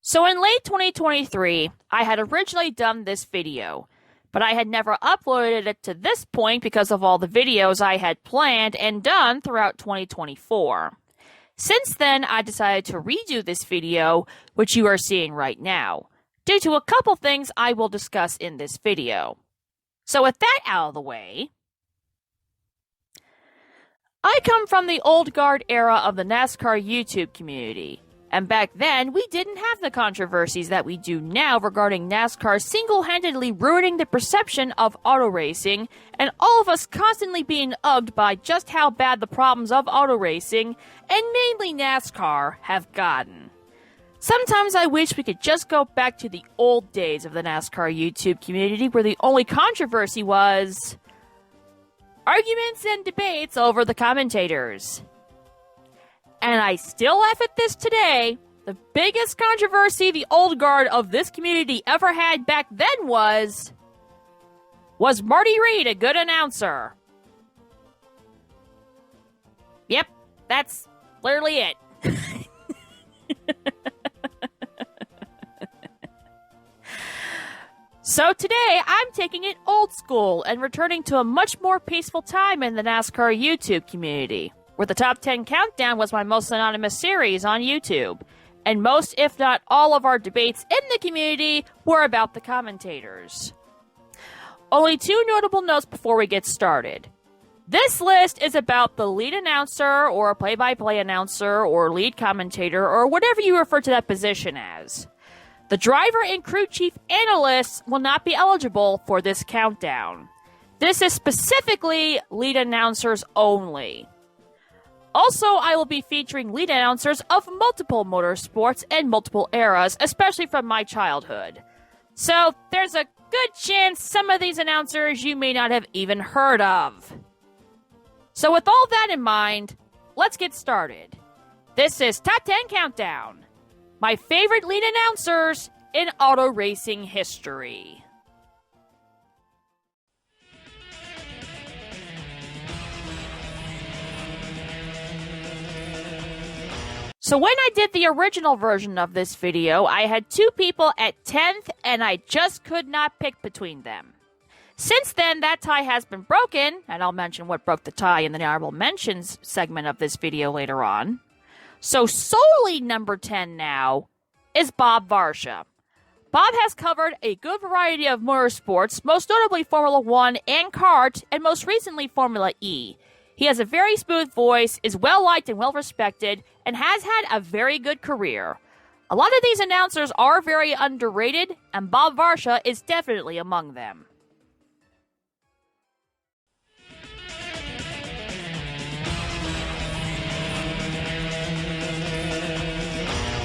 So in late 2023, I had originally done this video, but I had never uploaded it to this point because of all the videos I had planned and done throughout 2024. Since then, I decided to redo this video, which you are seeing right now, due to a couple things I will discuss in this video. So with that out of the way, I come from the old guard era of the NASCAR YouTube community. And back then, we didn't have the controversies that we do now regarding NASCAR single-handedly ruining the perception of auto racing, and all of us constantly being ugged by just how bad the problems of auto racing, and mainly NASCAR, have gotten. Sometimes I wish we could just go back to the old days of the NASCAR YouTube community where the only controversy was arguments and debates over the commentators. And I still laugh at this today. The biggest controversy the old guard of this community ever had back then was Marty Reed a good announcer? Yep, that's literally it. So today, I'm taking it old school and returning to a much more peaceful time in the NASCAR YouTube community, where the Top 10 Countdown was my most synonymous series on YouTube, and most, if not all, of our debates in the community were about the commentators. Only two notable notes before we get started. This list is about the lead announcer, or play-by-play announcer, or lead commentator, or whatever you refer to that position as. The driver and crew chief analysts will not be eligible for this countdown. This is specifically lead announcers only. Also, I will be featuring lead announcers of multiple motorsports and multiple eras, especially from my childhood. So, there's a good chance some of these announcers you may not have even heard of. So with all that in mind, let's get started. This is Top 10 Countdown. My favorite lead announcers in auto racing history. So when I did the original version of this video, I had two people at 10th and I just could not pick between them. Since then, that tie has been broken, and I'll mention what broke the tie in the honorable mentions segment of this video later on. So solely number 10 now is Bob Varsha. Bob has covered a good variety of motorsports, most notably Formula 1 and kart, and most recently Formula E. He has a very smooth voice, is well-liked and well-respected, and has had a very good career. A lot of these announcers are very underrated, and Bob Varsha is definitely among them.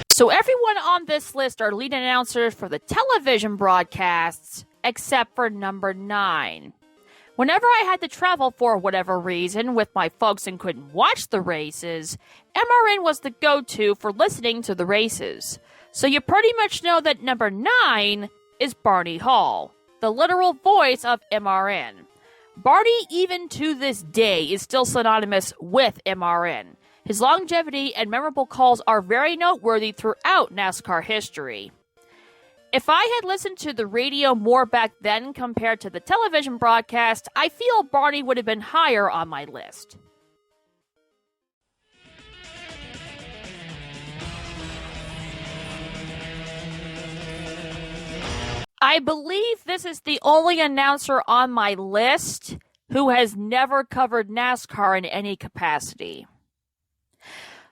So everyone on this list are lead announcers for the television broadcasts, except for number 9. Whenever I had to travel for whatever reason with my folks and couldn't watch the races, MRN was the go-to for listening to the races. So you pretty much know that number 9 is Barney Hall, the literal voice of MRN. Barney, even to this day, is still synonymous with MRN. His longevity and memorable calls are very noteworthy throughout NASCAR history. If I had listened to the radio more back then compared to the television broadcast, I feel Barney would have been higher on my list. I believe this is the only announcer on my list who has never covered NASCAR in any capacity.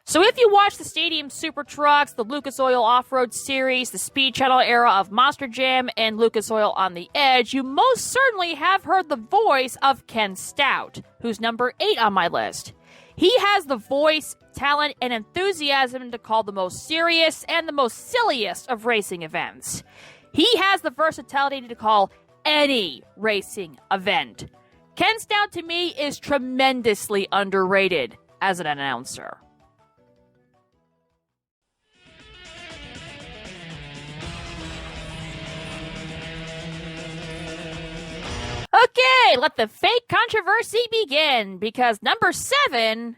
So if you watch the Stadium Super Trucks, the Lucas Oil Off-Road Series, the Speed Channel era of Monster Jam, and Lucas Oil on the Edge, you most certainly have heard the voice of Ken Stout, who's number 8 on my list. He has the voice, talent, and enthusiasm to call the most serious and the most silliest of racing events. He has the versatility to call any racing event. Ken Stout, to me, is tremendously underrated as an announcer. Okay, let the fake controversy begin, because number 7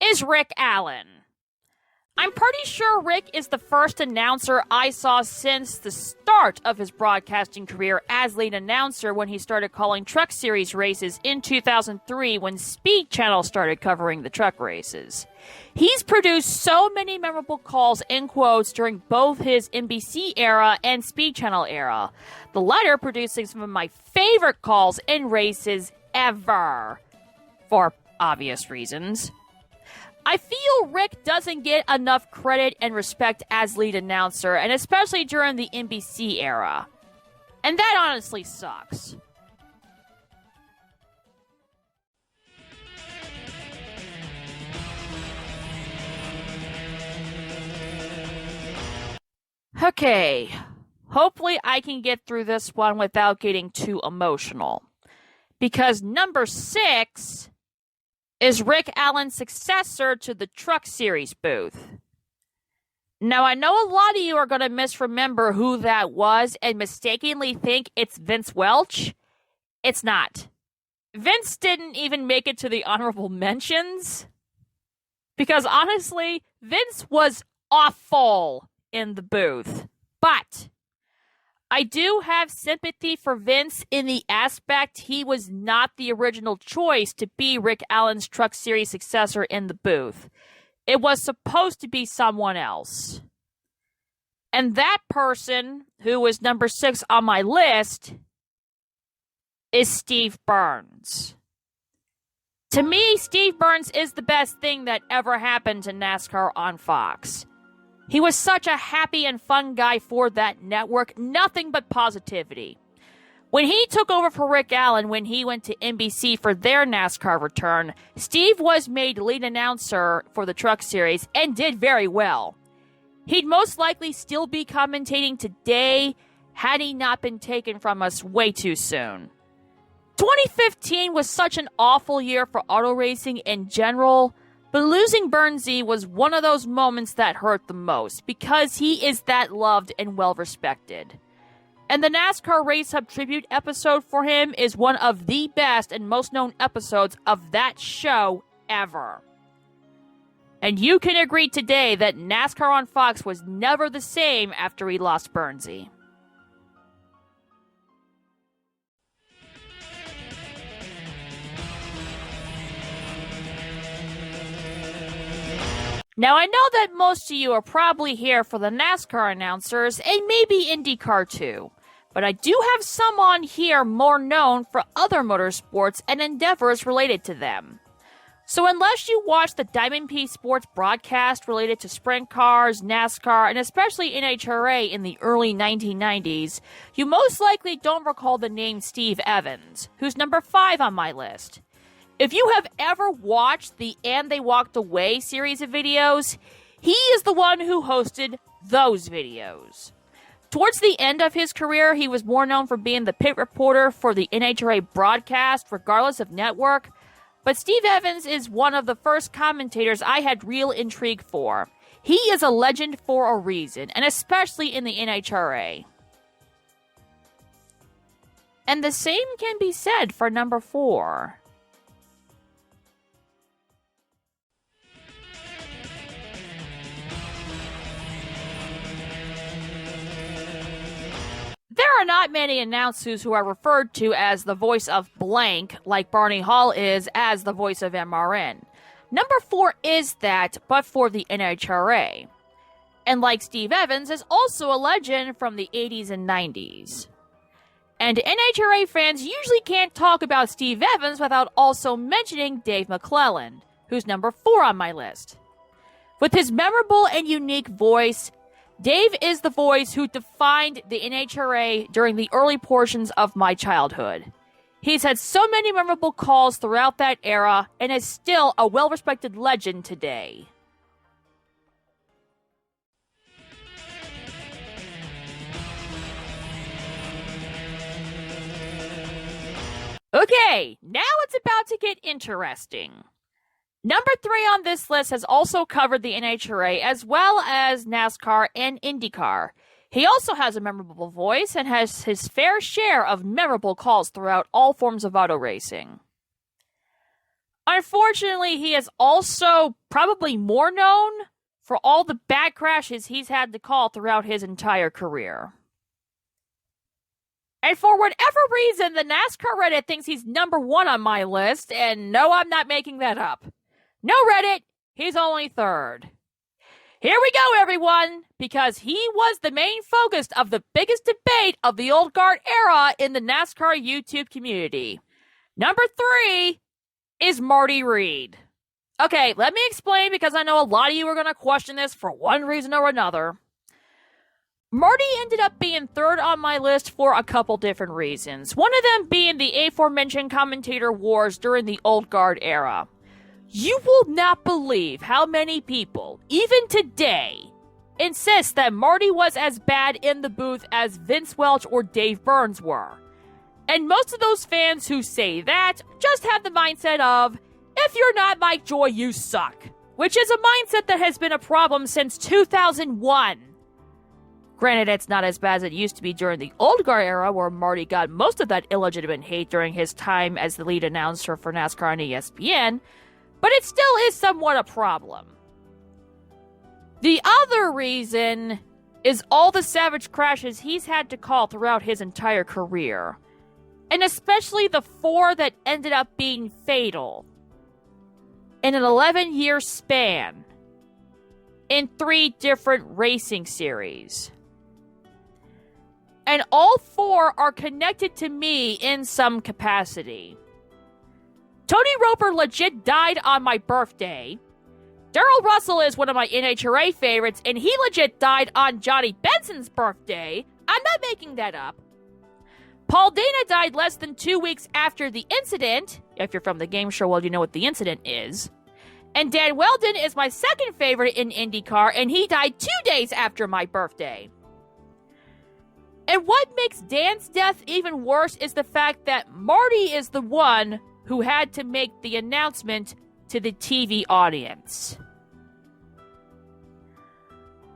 is Rick Allen. I'm pretty sure Rick is the first announcer I saw since the start of his broadcasting career as lead announcer when he started calling Truck Series races in 2003 when Speed Channel started covering the truck races. He's produced so many memorable calls in quotes during both his NBC era and Speed Channel era, the latter producing some of my favorite calls in races ever, for obvious reasons. I feel Rick doesn't get enough credit and respect as lead announcer, and especially during the NBC era. And that honestly sucks. Okay, hopefully I can get through this one without getting too emotional. Because number 6 is Rick Allen's successor to the Truck Series booth. Now, I know a lot of you are going to misremember who that was and mistakenly think it's Vince Welch. It's not. Vince didn't even make it to the honorable mentions. Because honestly, Vince was awful in the booth. But I do have sympathy for Vince in the aspect he was not the original choice to be Rick Allen's Truck Series successor in the booth. It was supposed to be someone else. And that person, who was number 6 on my list, is Steve Burns. To me, Steve Burns is the best thing that ever happened to NASCAR on Fox. He was such a happy and fun guy for that network, nothing but positivity. When he took over for Rick Allen when he went to NBC for their NASCAR return, Steve was made lead announcer for the Truck Series and did very well. He'd most likely still be commentating today had he not been taken from us way too soon. 2015 was such an awful year for auto racing in general, but losing Burnsy was one of those moments that hurt the most because he is that loved and well-respected. And the NASCAR Race Hub tribute episode for him is one of the best and most known episodes of that show ever. And you can agree today that NASCAR on Fox was never the same after we lost Burnsy. Now, I know that most of you are probably here for the NASCAR announcers and maybe IndyCar too, but I do have some on here more known for other motorsports and endeavors related to them. So unless you watch the Diamond P Sports broadcast related to sprint cars, NASCAR, and especially NHRA in the early 1990s, you most likely don't recall the name Steve Evans, who's number 5 on my list. If you have ever watched the And They Walked Away series of videos, he is the one who hosted those videos. Towards the end of his career, he was more known for being the pit reporter for the NHRA broadcast, regardless of network. But Steve Evans is one of the first commentators I had real intrigue for. He is a legend for a reason, and especially in the NHRA. And the same can be said for number 4. There are not many announcers who are referred to as the voice of blank, like Barney Hall is as the voice of MRN. Number 4 is that, but for the NHRA. And like Steve Evans, is also a legend from the 80s and 90s. And NHRA fans usually can't talk about Steve Evans without also mentioning Dave McClelland, who's number 4 on my list. With his memorable and unique voice, Dave is the voice who defined the NHRA during the early portions of my childhood. He's had so many memorable calls throughout that era and is still a well-respected legend today. Okay, now it's about to get interesting. Number 3 on this list has also covered the NHRA as well as NASCAR and IndyCar. He also has a memorable voice and has his fair share of memorable calls throughout all forms of auto racing. Unfortunately, he is also probably more known for all the bad crashes he's had to call throughout his entire career. And for whatever reason, the NASCAR Reddit thinks he's number 1 on my list, and no, I'm not making that up. No, Reddit, he's only 3rd. Here we go, everyone, because he was the main focus of the biggest debate of the old guard era in the NASCAR YouTube community. Number 3 is Marty Reed. Okay, let me explain, because I know a lot of you are going to question this for one reason or another. Marty ended up being 3rd on my list for a couple different reasons. One of them being the aforementioned commentator wars during the old guard era. You will not believe how many people, even today, insist that Marty was as bad in the booth as Vince Welch or Dave Burns were. And most of those fans who say that just have the mindset of, if you're not Mike Joy, you suck. Which is a mindset that has been a problem since 2001. Granted, it's not as bad as it used to be during the old guard era, where Marty got most of that illegitimate hate during his time as the lead announcer for NASCAR on ESPN, but it still is somewhat a problem. The other reason is all the savage crashes he's had to call throughout his entire career, and especially the 4 that ended up being fatal in an 11-year span in 3 different racing series. And all 4 are connected to me in some capacity. Tony Roper legit died on my birthday. Darrell Russell is one of my NHRA favorites, and he legit died on Johnny Benson's birthday. I'm not making that up. Paul Dana died less than 2 weeks after the incident. If you're from the game show world, you know what the incident is. And Dan Weldon is my second favorite in IndyCar, and he died 2 days after my birthday. And what makes Dan's death even worse is the fact that Marty is the one who had to make the announcement to the TV audience.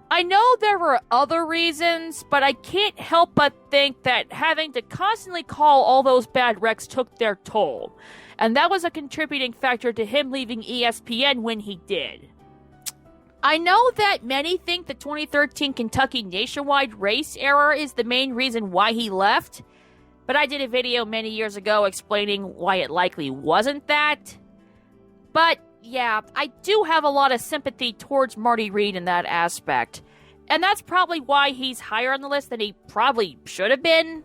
I know there were other reasons, but I can't help but think that having to constantly call all those bad wrecks took their toll. And that was a contributing factor to him leaving ESPN when he did. I know that many think the 2013 Kentucky Nationwide race error is the main reason why he left, but I did a video many years ago explaining why it likely wasn't that. But yeah, I do have a lot of sympathy towards Marty Reed in that aspect, and that's probably why he's higher on the list than he probably should have been.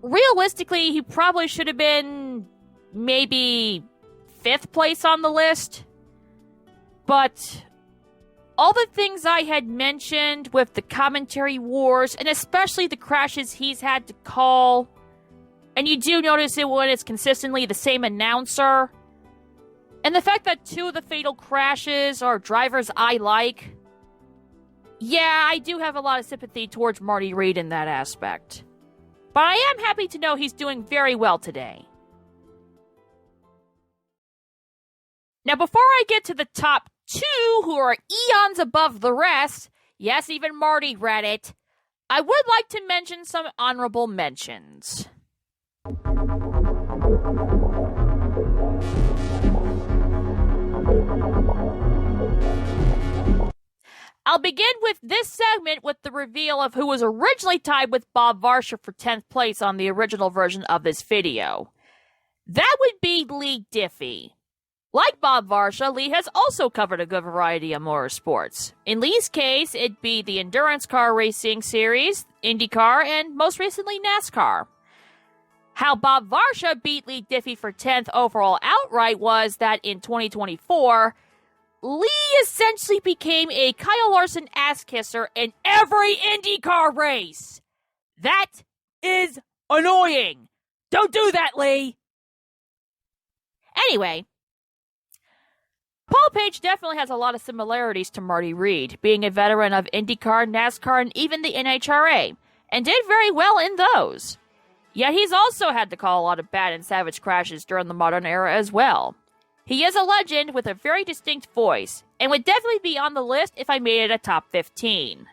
Realistically, he probably should have been maybe 5th place on the list, but all the things I had mentioned with the commentary wars, and especially the crashes he's had to call, and you do notice it when it's consistently the same announcer, and the fact that 2 of the fatal crashes are drivers I like, yeah, I do have a lot of sympathy towards Marty Reed in that aspect. But I am happy to know he's doing very well today. Now, before I get to the top 2 who are eons above the rest, yes, even Marty read it, I would like to mention some honorable mentions. I'll begin with this segment with the reveal of who was originally tied with Bob Varsha for 10th place on the original version of this video. That would be Lee Diffie. Like Bob Varsha, Lee has also covered a good variety of motorsports. In Lee's case, it'd be the endurance car racing series, IndyCar, and most recently NASCAR. How Bob Varsha beat Lee Diffie for 10th overall outright was that in 2024, Lee essentially became a Kyle Larson ass-kisser in every IndyCar race. That is annoying. Don't do that, Lee. Anyway, Paul Page definitely has a lot of similarities to Marty Reed, being a veteran of IndyCar, NASCAR, and even the NHRA, and did very well in those. Yet he's also had to call a lot of bad and savage crashes during the modern era as well. He is a legend with a very distinct voice, and would definitely be on the list if I made it a top 15.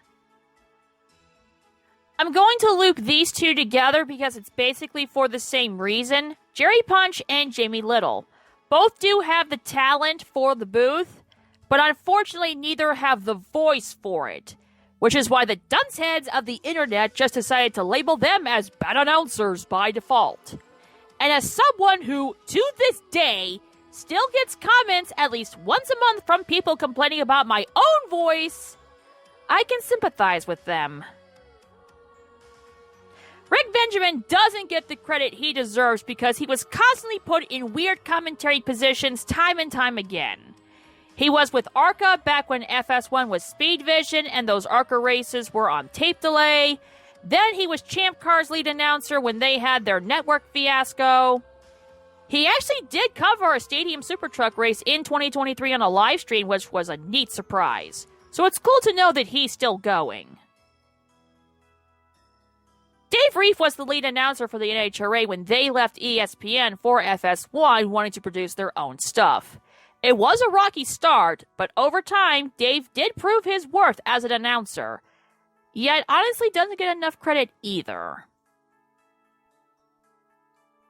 I'm going to loop these 2 together because it's basically for the same reason. Jerry Punch and Jamie Little. Both do have the talent for the booth, but unfortunately neither have the voice for it, which is why the dunceheads of the internet just decided to label them as bad announcers by default. And as someone who, to this day, still gets comments at least once a month from people complaining about my own voice, I can sympathize with them. Rick Benjamin doesn't get the credit he deserves because he was constantly put in weird commentary positions time and time again. He was with ARCA back when FS1 was Speed Vision and those ARCA races were on tape delay. Then he was Champ Car's lead announcer when they had their network fiasco. He actually did cover a Stadium Super Truck race in 2023 on a live stream, which was a neat surprise. So it's cool to know that he's still going. Dave Reef was the lead announcer for the NHRA when they left ESPN for FS1, wanting to produce their own stuff. It was a rocky start, but over time, Dave did prove his worth as an announcer. Yet, honestly, doesn't get enough credit either.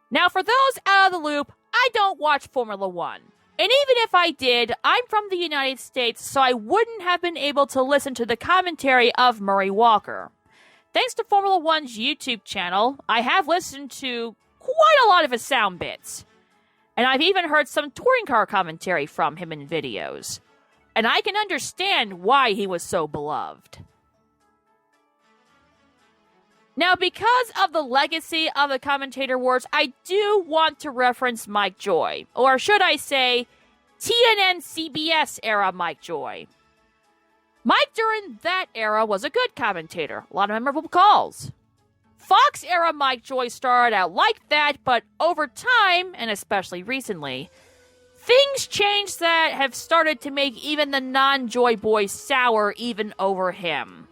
Now, for those out of the loop, I don't watch Formula One. And even if I did, I'm from the United States, so I wouldn't have been able to listen to the commentary of Murray Walker. Thanks to Formula One's YouTube channel, I have listened to quite a lot of his sound bits. And I've even heard some touring car commentary from him in videos. And I can understand why he was so beloved. Now, because of the legacy of the Commentator Wars, I do want to reference Mike Joy. Or should I say, TNN CBS era Mike Joy. Mike during that era was a good commentator. A lot of memorable calls. Fox era Mike Joy started out like that, but over time, and especially recently, things changed that have started to make even the non-Joy boys sour even over him.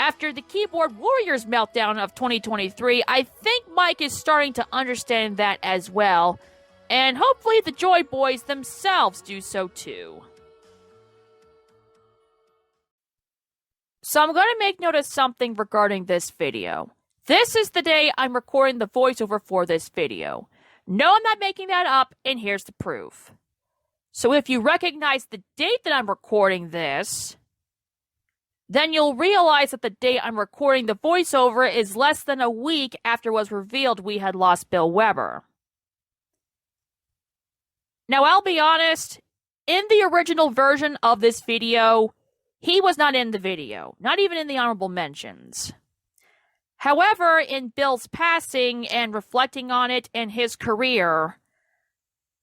After the Keyboard Warriors meltdown of 2023, I think Mike is starting to understand that as well, and hopefully the Joy boys themselves do so too. So I'm going to make note of something regarding this video. This is the day I'm recording the voiceover for this video. No, I'm not making that up, and here's the proof. So if you recognize the date that I'm recording this, then you'll realize that the date I'm recording the voiceover is less than a week after it was revealed we had lost Bill Weber. Now, I'll be honest, in the original version of this video, he was not in the video, not even in the honorable mentions. However, in Bill's passing and reflecting on it and his career,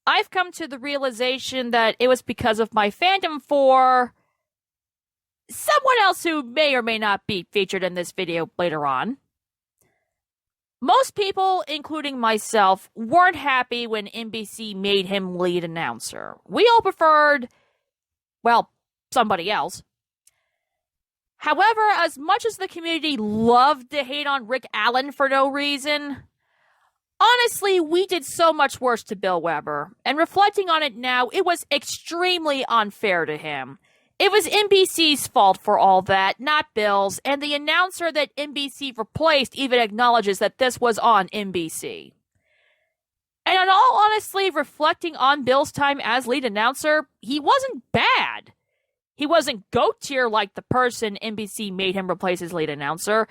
I've come to the realization that it was because of my fandom for someone else who may or may not be featured in this video later on. Most people, including myself, weren't happy when NBC made him lead announcer. We all preferred, well, somebody else. However, as much as the community loved to hate on Rick Allen for no reason, honestly, we did so much worse to Bill Weber. And reflecting on it now, it was extremely unfair to him. It was NBC's fault for all that, not Bill's, and the announcer that NBC replaced even acknowledges that this was on NBC. And in all honesty, reflecting on Bill's time as lead announcer, he wasn't bad. He wasn't GOAT tier like the person NBC made him replace as lead announcer,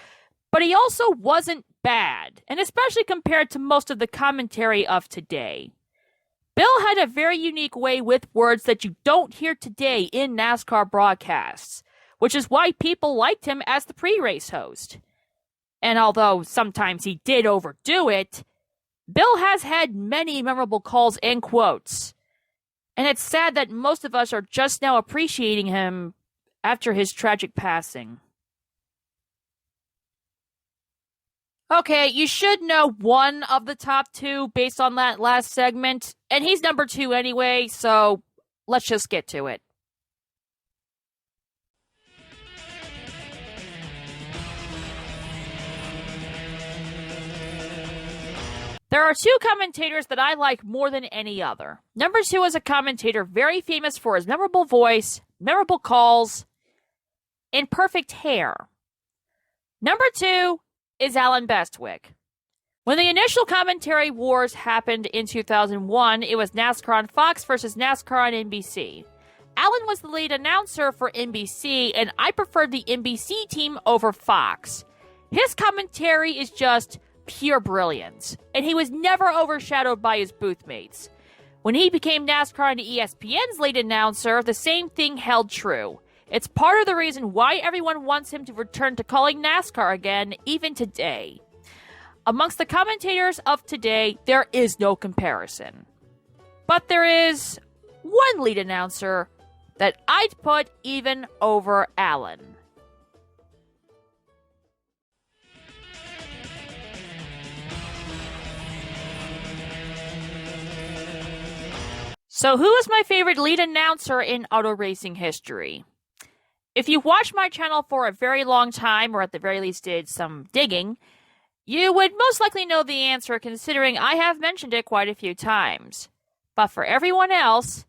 but he also wasn't bad, and especially compared to most of the commentary of today. Bill had a very unique way with words that you don't hear today in NASCAR broadcasts, which is why people liked him as the pre-race host. And although sometimes he did overdo it, Bill has had many memorable calls and quotes. And it's sad that most of us are just now appreciating him after his tragic passing. Okay, you should know one of the top two based on that last segment, and he's number 2 anyway, so let's just get to it. There are 2 commentators that I like more than any other. Number 2 is a commentator very famous for his memorable voice, memorable calls, and perfect hair. Number 2 is Alan Bestwick. When the initial commentary wars happened in 2001, it was NASCAR on Fox versus NASCAR on NBC. Alan was the lead announcer for NBC, and I preferred the NBC team over Fox. His commentary is just pure brilliance, and he was never overshadowed by his booth mates. When he became NASCAR and ESPN's lead announcer, the same thing held true. It's part of the reason why everyone wants him to return to calling NASCAR again, even today. Amongst the commentators of today, there is no comparison. But there is one lead announcer that I'd put even over Alan. So who is my favorite lead announcer in auto racing history? If you've watched my channel for a very long time, or at the very least did some digging, you would most likely know the answer, considering I have mentioned it quite a few times. But for everyone else,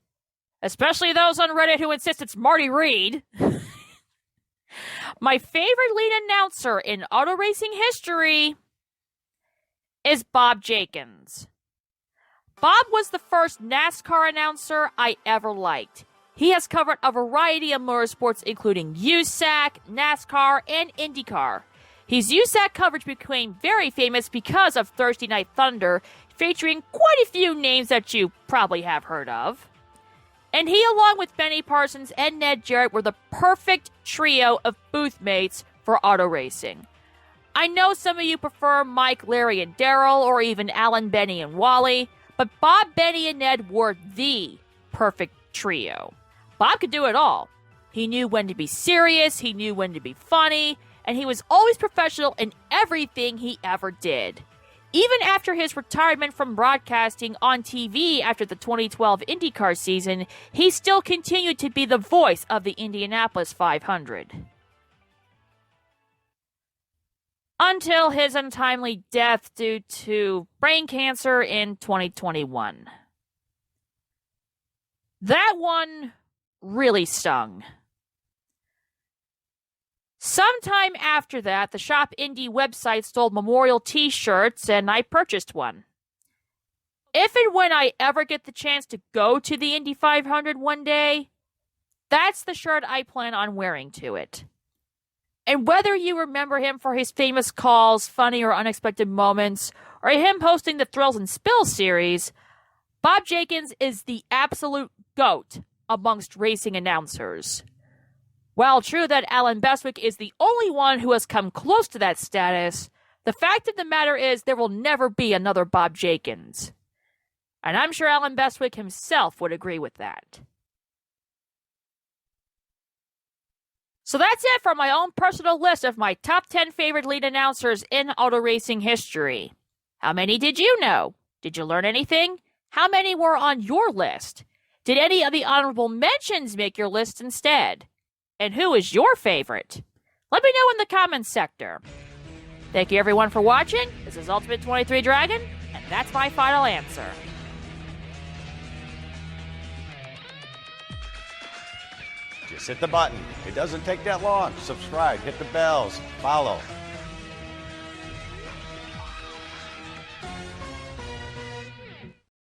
especially those on Reddit who insist it's Marty Reed, my favorite lead announcer in auto racing history is Bob Jenkins. Bob was the first NASCAR announcer I ever liked. He has covered a variety of motorsports, including USAC, NASCAR, and IndyCar. His USAC coverage became very famous because of Thursday Night Thunder, featuring quite a few names that you probably have heard of. And he, along with Benny Parsons and Ned Jarrett, were the perfect trio of booth mates for auto racing. I know some of you prefer Mike, Larry, and Daryl, or even Alan, Benny, and Wally, but Bob, Benny, and Ned were the perfect trio. Bob could do it all. He knew when to be serious, he knew when to be funny, and he was always professional in everything he ever did. Even after his retirement from broadcasting on TV after the 2012 IndyCar season, he still continued to be the voice of the Indianapolis 500. Until his untimely death due to brain cancer in 2021. That one really stung. Sometime after that, the Shop Indy website sold memorial t-shirts, and I purchased one. If and when I ever get the chance to go to the Indy 500 one day, that's the shirt I plan on wearing to it. And whether you remember him for his famous calls, funny or unexpected moments, or him hosting the Thrills and Spills series, Bob Jenkins is the absolute GOAT amongst racing announcers. While true that Alan Bestwick is the only one who has come close to that status, the fact of the matter is there will never be another Bob Jenkins. And I'm sure Alan Bestwick himself would agree with that. So that's it for my own personal list of my top 10 favorite lead announcers in auto racing history. How many did you know? Did you learn anything? How many were on your list? Did any of the honorable mentions make your list instead? And who is your favorite? Let me know in the comments sector. Thank you everyone for watching. This is Ultimate 23 Dragon, and that's my final answer. Just hit the button. It doesn't take that long. Subscribe, hit the bells, follow.